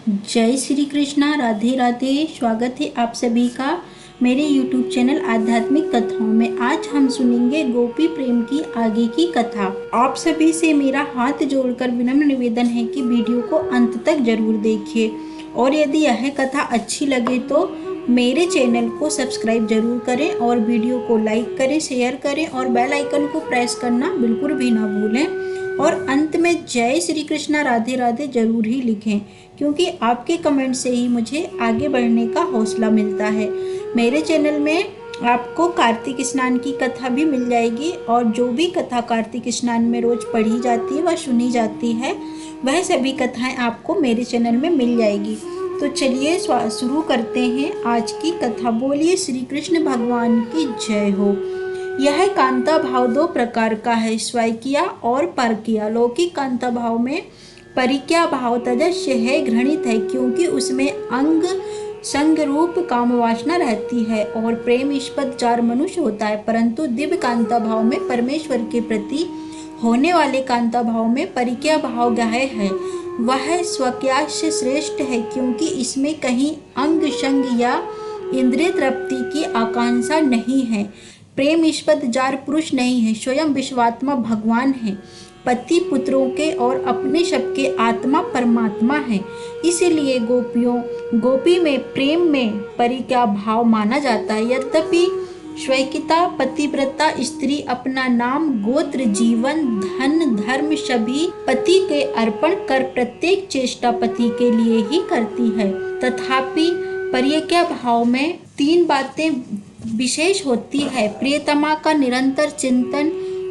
जय श्री कृष्णा, राधे राधे। स्वागत है आप सभी का मेरे YouTube चैनल आध्यात्मिक कथाओं में। आज हम सुनेंगे गोपी प्रेम की आगे की कथा। आप सभी से मेरा हाथ जोड़कर विनम्र निवेदन है कि वीडियो को अंत तक जरूर देखिए और यदि यह कथा अच्छी लगे तो मेरे चैनल को सब्सक्राइब जरूर करें और वीडियो को लाइक करें, शेयर करें और बेल आइकन को प्रेस करना बिल्कुल भी ना भूलें। और अंत में जय श्री कृष्णा, राधे राधे जरूर ही लिखें, क्योंकि आपके कमेंट से ही मुझे आगे बढ़ने का हौसला मिलता है। मेरे चैनल में आपको कार्तिक स्नान की कथा भी मिल जाएगी और जो भी कथा कार्तिक स्नान में रोज पढ़ी जाती है व सुनी जाती है वह सभी कथाएं आपको मेरे चैनल में मिल जाएगी। तो चलिए शुरू करते हैं आज की कथा। बोलिए श्री कृष्ण भगवान की जय हो। यह कांता भाव दो प्रकार का है, स्वैकिया और परकिया। लौकिक कांता भाव में परिक्या भाव तजस्य है, घृणित है, क्योंकि उसमें अंग संग रूप काम वासना रहती है और प्रेम इष्पद चार मनुष्य होता है। परंतु दिव्य कांता भाव में परमेश्वर के प्रति होने वाले कांता भाव में परिक्या भाव गाय है। वह स्वक्यास्य श्रेष्ठ है, क्योंकि इसमें कहीं अंग संग या इंद्रिय तृप्ति की आकांक्षा नहीं है। प्रेम इष्पद जार पुरुष नहीं है, स्वयं विश्वात्मा भगवान है, पति पुत्रों के और अपने सबके आत्मा परमात्मा है। इसीलिए गोपी में प्रेम में परिक्या भाव माना जाता है। यद्यपि स्वैकिता पतिव्रता स्त्री अपना नाम, गोत्र, जीवन, धन, धर्म सभी पति के अर्पण कर प्रत्येक चेष्टा पति के लिए ही करती है, तथापि परिक्या भाव में तीन बातें विशेष होती है। प्रियतमा का निरंतर चिंतन,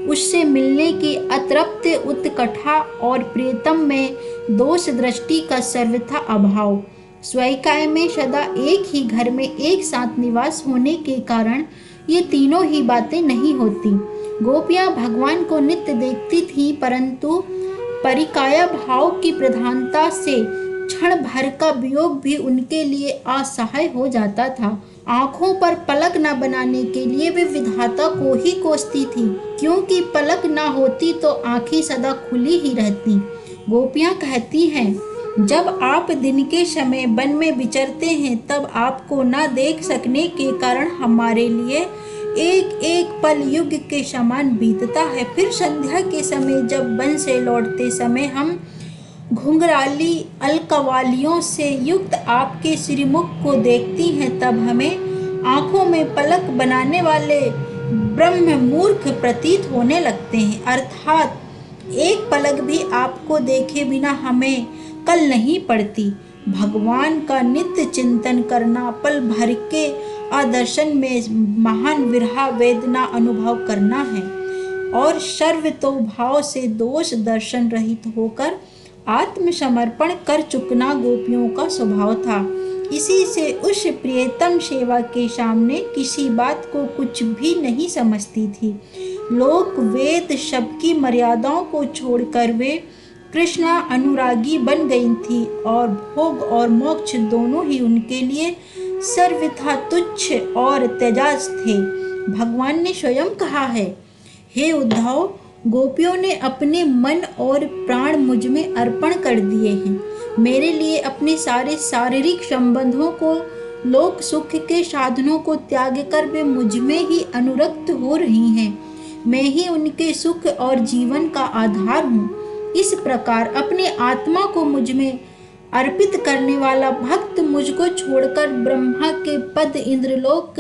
उससे मिलने की अतृप्त उत्कंठा और प्रियतम में दोष दृष्टि का सर्वथा अभाव। स्वैकाय में सदा एक ही घर में एक साथ निवास होने के कारण ये तीनों ही बातें नहीं होती। गोपियां भगवान को नित्य देखती थी, परंतु परिकाया भाव की प्रधानता से क्षण भर का वियोग भी उनके लिए असहाय हो जाता था। आंखों पर पलक न बनाने के लिए वे विधाता को ही कोसती थी, क्योंकि पलक न होती तो आंखें सदा खुली ही रहती। गोपियां कहती हैं, जब आप दिन के समय वन में विचरते हैं तब आपको न देख सकने के कारण हमारे लिए एक एक पल युग के समान बीतता है। फिर संध्या के समय जब वन से लौटते समय हम घुंघराली अलकवालियों से युक्त आपके श्रीमुख को देखती हैं, तब हमें आंखों में पलक बनाने वाले ब्रह्म मूर्ख प्रतीत होने लगते हैं। अर्थात एक पलक भी आपको देखे बिना हमें कल नहीं पड़ती। भगवान का नित्य चिंतन करना, पल भर के आदर्शन में महान विरह वेदना अनुभव करना है और सर्वतो भाव से दोष दर्शन रहित होकर आत्मसमर्पण कर चुकना गोपियों का स्वभाव था। इसी से उस प्रियतम सेवा के सामने किसी बात को कुछ भी नहीं समझती थी। लोक वेद सबकी मर्यादाओं को छोड़कर वे कृष्णा अनुरागी बन गई थी और भोग और मोक्ष दोनों ही उनके लिए सर्वथा तुच्छ और तेजस थे। भगवान ने स्वयं कहा है, हे उद्धव, गोपियों ने अपने मन और प्राण मुझ में अर्पण कर दिए हैं। मेरे लिए अपने सारे शारीरिक संबंधों को, लोक सुख के साधनों को त्याग कर वे मुझ में ही अनुरक्त हो रही हैं। मैं ही उनके सुख और जीवन का आधार हूँ। इस प्रकार अपने आत्मा को मुझ में अर्पित करने वाला भक्त मुझको छोड़कर ब्रह्मा के पद, इंद्रलोक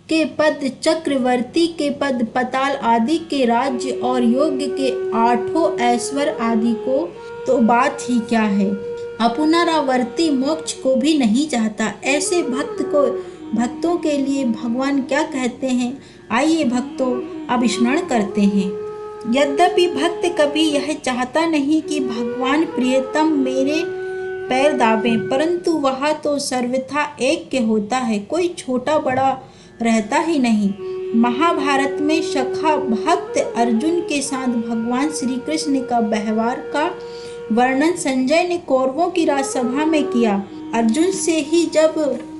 के पद, चक्रवर्ती के पद, पताल आदि के राज्य और योग्य के आठों ऐश्वर्य आदि को तो बात ही क्या है, अपुनरावर्ती मोक्ष को भी नहीं चाहता। ऐसे भक्तों के लिए भगवान क्या कहते हैं, आइए भक्तों अब स्मरण करते हैं। यद्यपि भक्त कभी यह चाहता नहीं कि भगवान प्रियतम मेरे पैर दाबें, परंतु वह तो सर्वथा एक के होता है, कोई छोटा बड़ा रहता ही नहीं। महाभारत में सखा भक्त अर्जुन के साथ भगवान श्री कृष्ण का व्यवहार का वर्णन संजय ने कौरवों की राजसभा में किया। अर्जुन से ही जब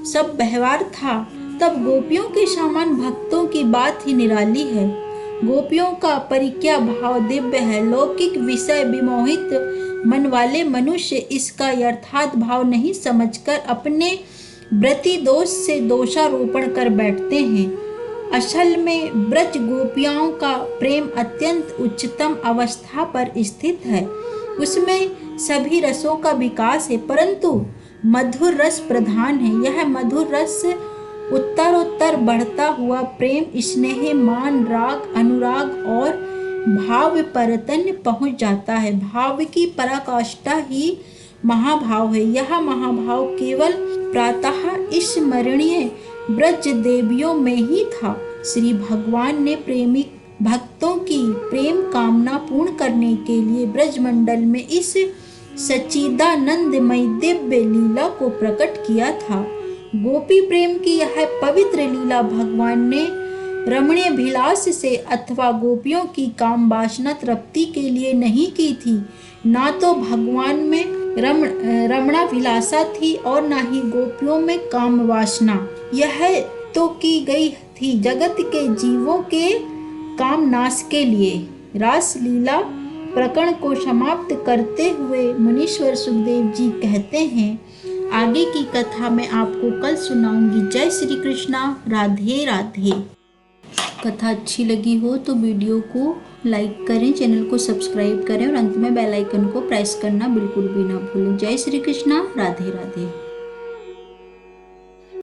सब व्यवहार था, तब गोपियों के समान भक्तों की बात ही निराली है। गोपियों का परिक्या भाव दिव्य है। लौकिक विषय विमोहित मन वाले मनुष्य इसका यथार्थ भाव नहीं समझकर अपने व्रति दोष से दोषारोपण कर बैठते हैं। असल में ब्रज गोपियाओं का प्रेम अत्यंत उच्चतम अवस्था पर स्थित है। उसमें सभी रसों का विकास है, परंतु मधुर रस प्रधान है। यह मधुर रस उत्तरोत्तर बढ़ता हुआ प्रेम, स्नेह, मान, राग, अनुराग और भाव परतन पहुंच जाता है। भाव की पराकाष्ठा ही महाभाव है। यह महाभाव केवल प्रातः स्मरणीय ब्रज देवियों में ही था। श्री भगवान ने प्रेमी भक्तों की प्रेम कामना पूर्ण करने के लिए ब्रजमंडल में इस सच्चिदानंदमय दिव्य लीला को प्रकट किया था। गोपी प्रेम की यह पवित्र लीला भगवान ने रमणीय विलास से अथवा गोपियों की काम वासना तृप्ति के लिए नहीं की थी। ना तो भगवान में रमणा विलासा थी और ना ही गोपियों में काम वासना। यह तो की गई थी जगत के जीवों के काम नाश के लिए। रास लीला प्रकरण को समाप्त करते हुए मुनीश्वर सुखदेव जी कहते हैं, आगे की कथा मैं आपको कल सुनाऊंगी। जय श्री कृष्णा, राधे राधे। कथा अच्छी लगी हो तो वीडियो को लाइक करें, चैनल को सब्सक्राइब करें और अंत में बेल आइकन को प्रेस करना बिल्कुल भी ना भूलें। जय श्री कृष्णा, राधे राधे।